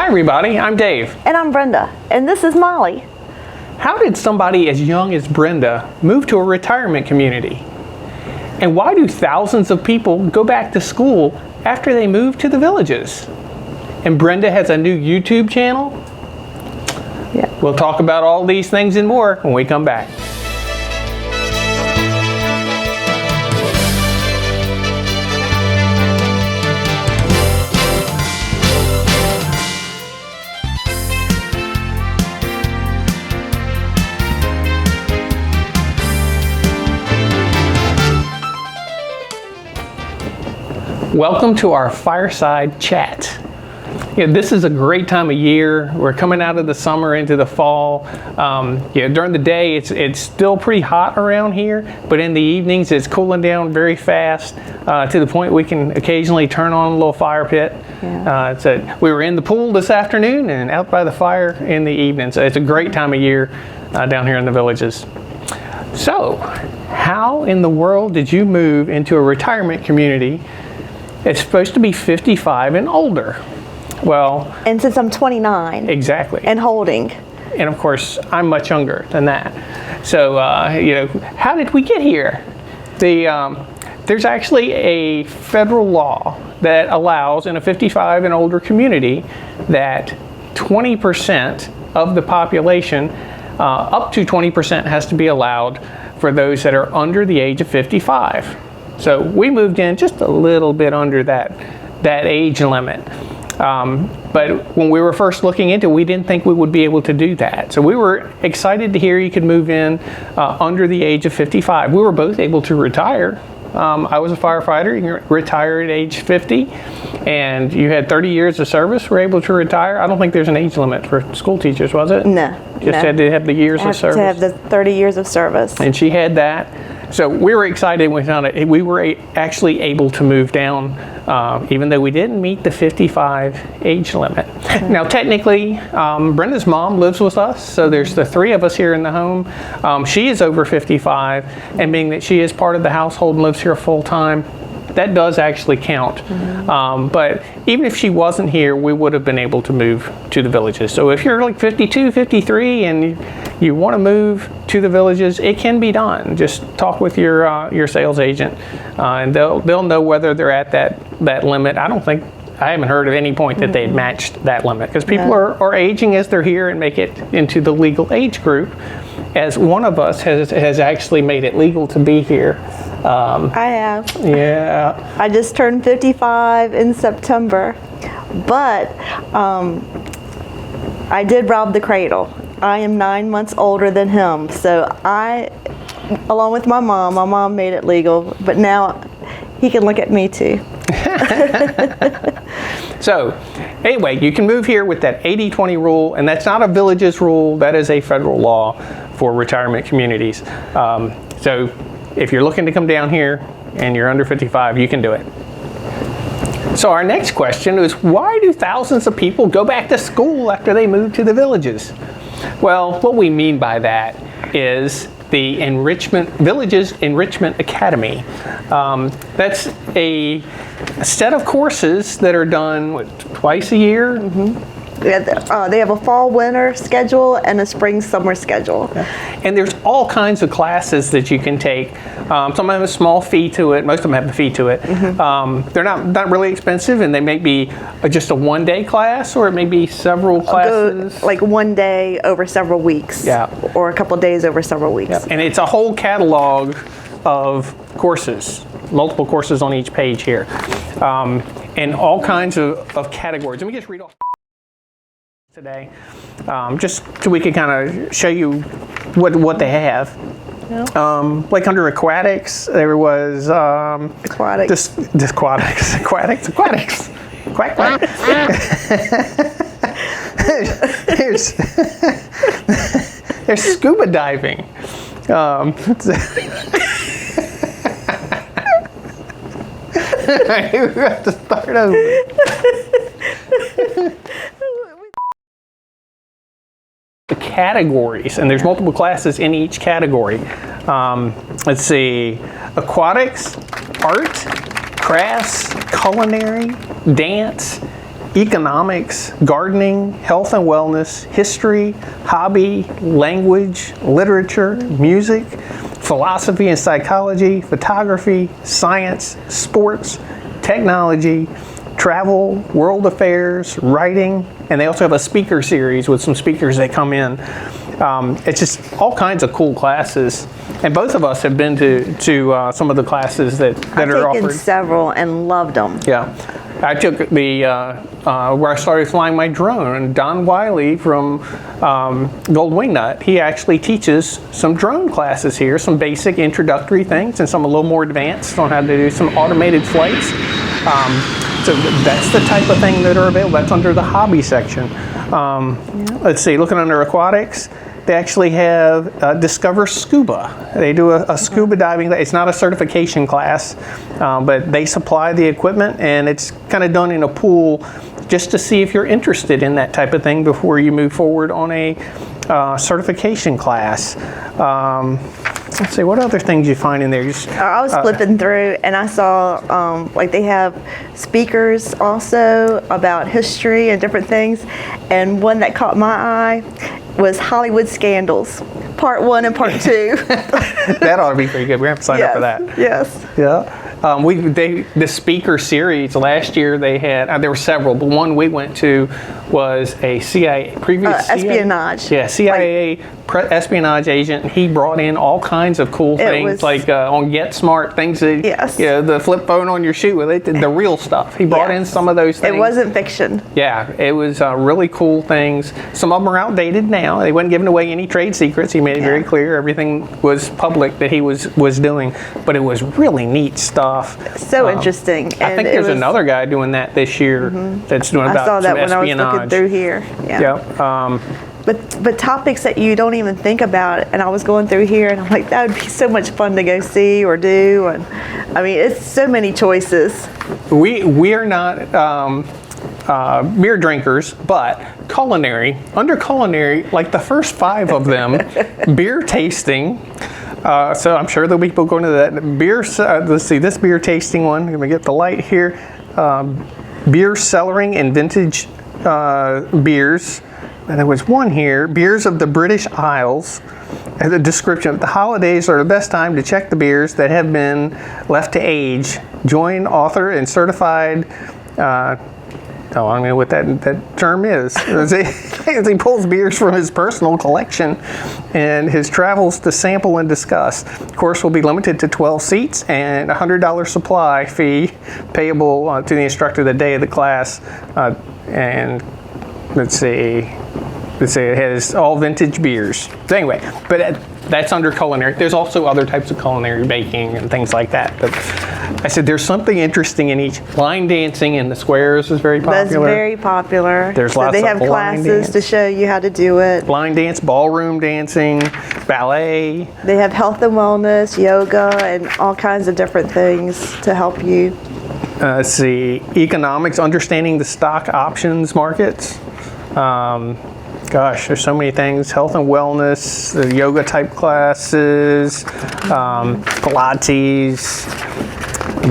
everybody, I'm Dave. And I'm Brenda, and this is Molly. How did somebody as young as Brenda move to a retirement community? And why do thousands of people go back to school after they move to the villages? And Brenda has a new YouTube channel? Yeah. We'll talk about all these things and more when we come back. Welcome to our fireside chat. This is a great time of year. We're coming out of the summer into the fall. During the day, it's still pretty hot around here, but in the evenings, it's cooling down very fast to the point we can occasionally turn on a little fire pit. Yeah. We were in the pool this afternoon and out by the fire in the evening. So it's a great time of year down here in the villages. So, how in the world did you move into a retirement community? It's supposed to be 55 and older. Well, and since I'm 29. Exactly. And holding. And of course, I'm much younger than that. So, how did we get here? There's actually a federal law that allows in a 55 and older community that 20% of the population, up to 20% has to be allowed for those that are under the age of 55. So we moved in just a little bit under that age limit. But when we were first looking into it, we didn't think we would be able to do that. So we were excited to hear you could move in under the age of 55. We were both able to retire. I was a firefighter. You can retire at age 50. And you had 30 years of service. Were able to retire. I don't think there's an age limit for school teachers, was it? No. Just had to have the years of service. To have the 30 years of service. And she had that. So we were excited when we found it. We were actually able to move down, even though we didn't meet the 55 age limit. Okay. Now, technically, Brenda's mom lives with us, so there's the three of us here in the home. She is over 55, and being that she is part of the household and lives here full time, that does actually count. Mm-hmm. But even if she wasn't here, we would have been able to move to the villages. So if you're like 52, 53, and you want to move to the villages, it can be done. Just talk with your sales agent, and they'll know whether they're at that limit. I haven't heard of any point that they've matched that limit, because people are aging as they're here and make it into the legal age group, as one of us has actually made it legal to be here. I have. Yeah. I just turned 55 in September, but I did rob the cradle. I am 9 months older than him, so along with my mom made it legal, but now he can look at me too. So, anyway, you can move here with that 80-20 rule, and that's not a villages rule, that is a federal law for retirement communities. So, if you're looking to come down here and you're under 55, you can do it. So our next question is, why do thousands of people go back to school after they move to the villages? Well, what we mean by that is the Villages Enrichment Academy. That's a set of courses that are done twice a year. Mm-hmm. They have a fall-winter schedule and a spring-summer schedule. And there's all kinds of classes that you can take. Some of them have a small fee to it. Most of them have a fee to it. Mm-hmm. They're not really expensive, and they may be just a one-day class, or it may be several classes. Like one day over several weeks. Yeah. Or a couple of days over several weeks. Yeah. And it's a whole catalog of courses, multiple courses on each page here, and all kinds of categories. Let me just read off today, just so we can kind of show you what they have. Yeah. Like under aquatics, there was aquatics. Aquatics. Quack quack. There's scuba diving. We have to start over. The categories, and there's multiple classes in each category. Let's see, aquatics, art, crafts, culinary, dance, economics, gardening, health and wellness, history, hobby, language, literature, music, philosophy and psychology, photography, science, sports, technology, travel, world affairs, writing, and they also have a speaker series with some speakers that come in. It's just all kinds of cool classes, and both of us have been to some of the classes that are offered. I've taken several and loved them. Yeah, I took the where I started flying my drone, and Don Wiley from Gold Wingnut, he actually teaches some drone classes here, some basic introductory things, and some a little more advanced on how to do some automated flights. So that's the type of thing that are available. That's under the hobby section. Let's see, looking under aquatics, they actually have Discover Scuba. They do a scuba diving. It's not a certification class, but they supply the equipment, and it's kind of done in a pool just to see if you're interested in that type of thing before you move forward on a certification class. Let's see, what other things you find in there? I was flipping through, and I saw like they have speakers also about history and different things, and one that caught my eye was Hollywood Scandals, Part 1 and Part 2. That ought to be pretty good. We have to sign up for that. Yes. Yeah. The speaker series last year, they had there were several, but one we went to was a CIA espionage. Yeah, CIA espionage agent. He brought in all kinds of cool things, like on Get Smart, things that the flip phone on your shoe with it, the real stuff. He brought in some of those things. It wasn't fiction. Yeah, it was really cool things. Some of them are outdated now. They wasn't giving away any trade secrets. He made it very clear everything was public that he was doing, but it was really neat stuff. So interesting. I think there's another guy doing that this year that's doing about I saw that some when espionage. I was looking through here. Yeah. But topics that you don't even think about, and I was going through here, and I'm like, that would be so much fun to go see or do, and I mean, it's so many choices. We are not beer drinkers, but under culinary, like the first 5 of them, beer tasting. So I'm sure there'll be people going to that beer. Let's see, this beer tasting one. I'm gonna get the light here. Beer cellaring and vintage beers. And there was one here, beers of the British Isles. And the description: the holidays are the best time to check the beers that have been left to age. Join author and certified. I don't know what that term is. He pulls beers from his personal collection and his travels to sample and discuss. The course will be limited to 12 seats and a $100 supply fee payable to the instructor the day of the class. And let's see, it has all vintage beers. So anyway, but that's under culinary. There's also other types of culinary baking and things like that. But I said there's something interesting in each. Line dancing in the squares is very popular. That's very popular. There's lots they of have classes to show you how to do it. Line dance, ballroom dancing, ballet. They have health and wellness, yoga, and all kinds of different things to help you. Let's see, economics, understanding the stock options markets. Gosh, there's so many things. Health and wellness, yoga type classes, Pilates,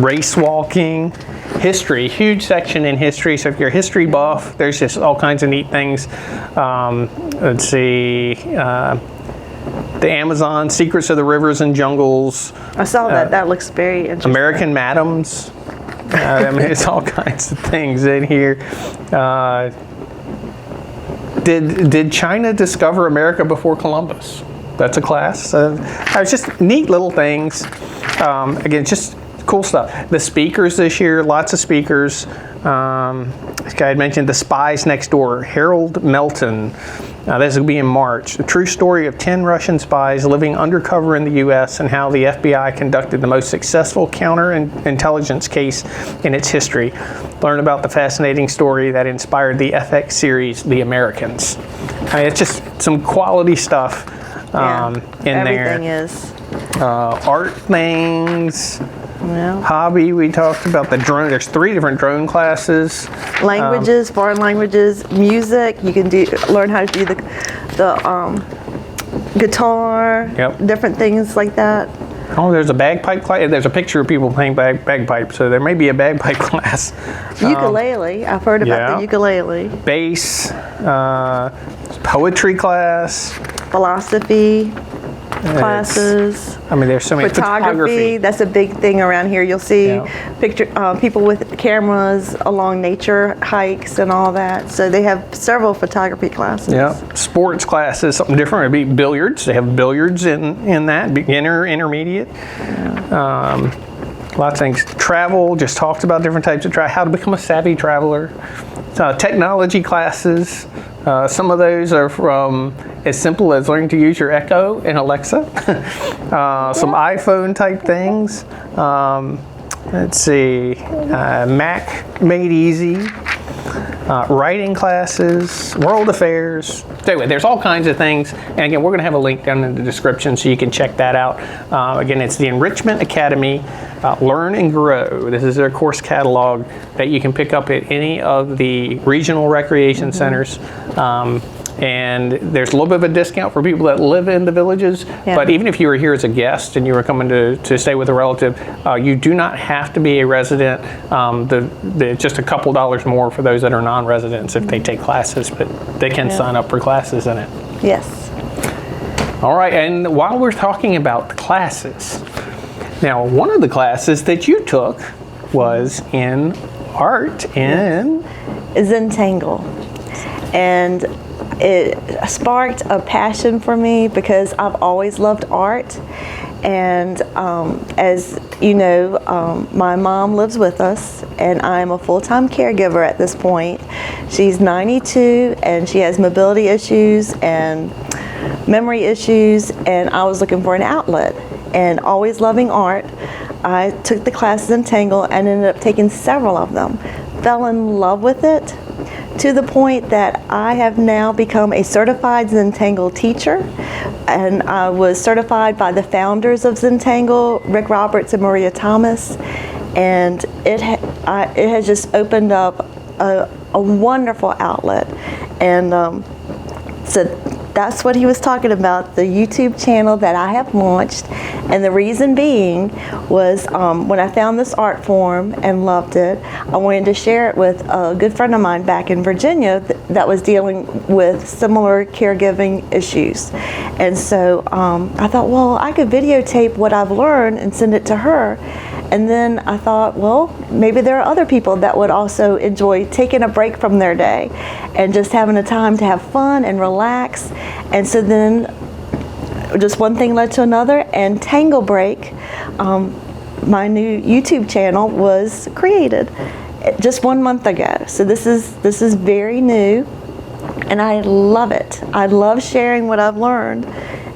race walking, history, huge section in history. So if you're a history buff, there's just all kinds of neat things. Let's see, the Amazon, Secrets of the Rivers and Jungles. I saw that. That looks very interesting. American Madams. I mean, it's all kinds of things in here. Did China discover America before Columbus? That's a class. It's just neat little things. Again, just cool stuff. The speakers this year, lots of speakers. This guy had mentioned The Spies Next Door, Harold Melton. This will be in March. The true story of 10 Russian spies living undercover in the U.S. and how the FBI conducted the most successful counterintelligence case in its history. Learn about the fascinating story that inspired the FX series, The Americans. It's just some quality stuff in there. Everything is. Art things. Yeah. Hobby, we talked about the drone. There's 3 different drone classes. Languages, foreign languages, music. You can learn how to do the guitar. Yep. Different things like that. Oh, there's a bagpipe class. There's a picture of people playing bagpipe, so there may be a bagpipe class. Ukulele. I've heard about yeah. the ukulele. Bass, poetry class. Philosophy classes. I mean, there's so many. Photography. That's a big thing around here. You'll see people with cameras along nature hikes and all that. So they have several photography classes. Yeah. Sports classes, something different would be billiards. They have billiards in that, beginner, intermediate. Yeah. Lots of things. Travel, just talks about different types of travel, how to become a savvy traveler. Technology classes. Some of those are from as simple as learning to use your Echo and Alexa. Some iPhone type things. Let's see, Mac Made Easy. Writing classes, world affairs. So anyway, there's all kinds of things. And again, we're going to have a link down in the description so you can check that out. Again, it's the Enrichment Academy, Learn and Grow. This is their course catalog that you can pick up at any of the regional recreation centers. And there's a little bit of a discount for people that live in the villages. Yeah. But even if you were here as a guest and you were coming to stay with a relative, you do not have to be a resident. Just a couple dollars more for those that are non-residents if they take classes, but they can sign up for classes in it. Yes. All right, and while we're talking about the classes, now one of the classes that you took was in art in... Is in Tangle. And it sparked a passion for me because I've always loved art. And as you know, my mom lives with us and I'm a full-time caregiver at this point. She's 92 and she has mobility issues and memory issues, and I was looking for an outlet. And always loving art, I took the classes in Tangle and ended up taking several of them. Fell in love with it, to the point that I have now become a certified Zentangle teacher, and I was certified by the founders of Zentangle, Rick Roberts and Maria Thomas, and it has just opened up a wonderful outlet. And so that's what he was talking about, the YouTube channel that I have launched. And the reason being was when I found this art form and loved it, I wanted to share it with a good friend of mine back in Virginia that was dealing with similar caregiving issues. And so I thought, well, I could videotape what I've learned and send it to her. And then I thought, well, maybe there are other people that would also enjoy taking a break from their day and just having a time to have fun and relax. And so then just one thing led to another, and Tangle Break, my new YouTube channel, was created just 1 month ago. So this is very new, and I love it. I love sharing what I've learned,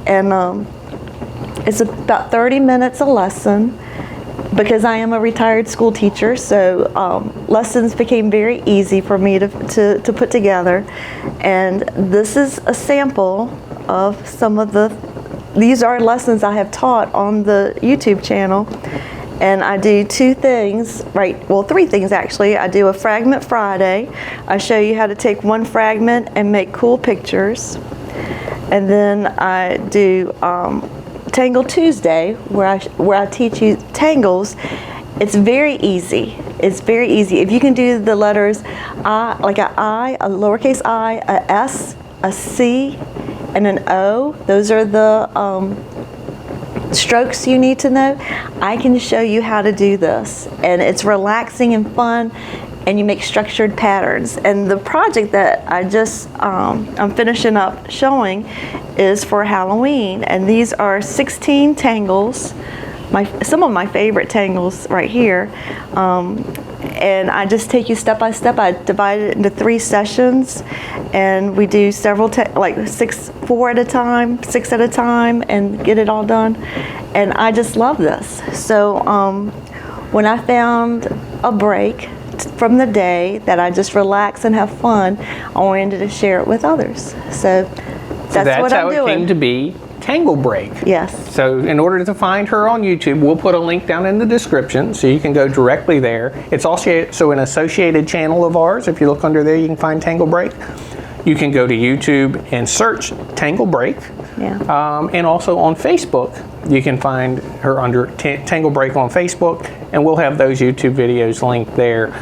and it's about 30 minutes a lesson. Because I am a retired school teacher, so lessons became very easy for me to put together. And this is a sample of some of these are lessons I have taught on the YouTube channel. And I do two things, three things actually. I do a Fragment Friday. I show you how to take one fragment and make cool pictures. And then I do Tangle Tuesday, where I teach you tangles. It's very easy. It's very easy. If you can do the letters I, like a I, a lowercase I, a S, a C, and an O, those are the strokes you need to know. I can show you how to do this, and it's relaxing and fun, and you make structured patterns. And the project that I just I'm finishing up showing is for Halloween, and these are 16 tangles, some of my favorite tangles right here, and I just take you step by step. I divide it into 3 sessions, and we do several four at a time, 6 at a time, and get it all done. And I just love this. So when I found a break from the day that I just relax and have fun, I wanted to share it with others. So that's what I'm doing. That's how it came to be, Tangle Break. Yes. So in order to find her on YouTube, we'll put a link down in the description so you can go directly there. It's also an associated channel of ours. If you look under there, you can find Tangle Break. You can go to YouTube and search Tangle Break. Yeah. And also on Facebook. You can find her under Tangle Break on Facebook, and we'll have those YouTube videos linked there.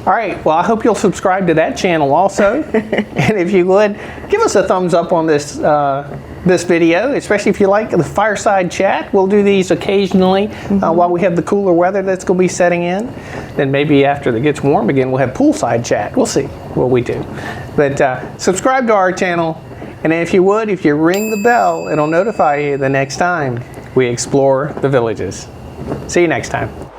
All right, well, I hope you'll subscribe to that channel also. And if you would, give us a thumbs up on this this video, especially if you like the fireside chat. We'll do these occasionally while we have the cooler weather that's going to be setting in. Then maybe after it gets warm again, we'll have poolside chat. We'll see what we do. But subscribe to our channel. And if you would, if you ring the bell, it'll notify you the next time we explore the villages. See you next time.